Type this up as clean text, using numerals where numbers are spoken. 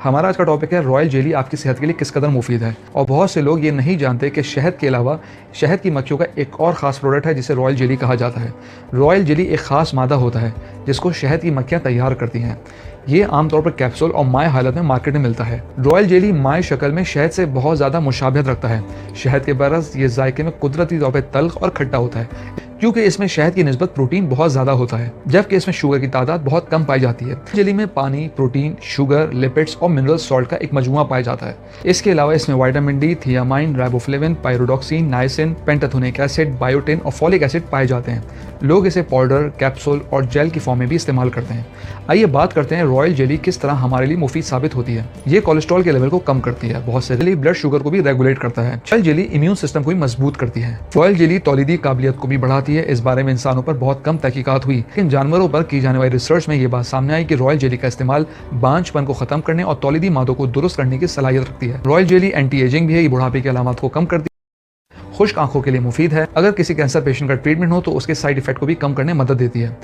हमारा आज का टॉपिक है रॉयल जेली आपकी सेहत के लिए किस कदर मुफीद है। और बहुत से लोग ये नहीं जानते कि शहद के अलावा शहद की मक्खियों का एक और ख़ास प्रोडक्ट है जिसे रॉयल जेली कहा जाता है। रॉयल जेली एक ख़ास मादा होता है जिसको शहद की मक्खियाँ तैयार करती हैं। ये आमतौर पर कैप्सूल और माय हालत में मार्केट में मिलता है। रॉयल जेली माय शक्ल में शहद से बहुत ज़्यादा मुशाबिहत रखता है। शहद के बरस ये जायके में कुदरती तौर पर तल्ख और खट्टा होता है क्योंकि इसमें शहद की निस्बत प्रोटीन बहुत ज़्यादा होता है, जबकि इसमें शुगर की तादाद बहुत कम पाई जाती है। जेली में पानी, प्रोटीन, शुगर, लिपिड्स और मिनरल सॉल्ट का एक मजमुआ पाया जाता है। इसके अलावा इसमें vitamin D, thiamine, riboflavin, pyridoxine, niacin, pantothenic acid, biotin और फॉलिक एसिड पाए जाते हैं। लोग इसे पाउडर, कैप्सूल और जेल की फॉर्म में भी इस्तेमाल करते हैं। आइए बात करते हैं रॉयल जेली किस तरह हमारे लिए मुफीद साबित होती है। ये कोलेस्ट्रॉल के लेवल को कम करती है। बहुत से जेली ब्लड शुगर को भी रेगुलेट करता है। रॉयल जेली इम्यून सिस्टम को भी मजबूत करती है। रॉयल जेली तौलीदी काबिलियत को भी बढ़ाती है। इस बारे में इंसानों पर बहुत कम तहकीकात हुई, लेकिन जानवरों पर की जाने वाली रिसर्च में ये बात सामने आई कि रॉयल जेली का इस्तेमाल बांझपन को खत्म करने और तौलीदी मादों को दुरुस्त करने की सलाहियत रखती है। रॉयल जेली एंटी एजिंग भी है। ये बुढ़ापे के अलामात को कम करती है। खुश्क आंखों के लिए मुफीद है। अगर किसी कैंसर पेशेंट का ट्रीटमेंट हो तो उसके साइड इफेक्ट को भी कम करने में मदद देती है।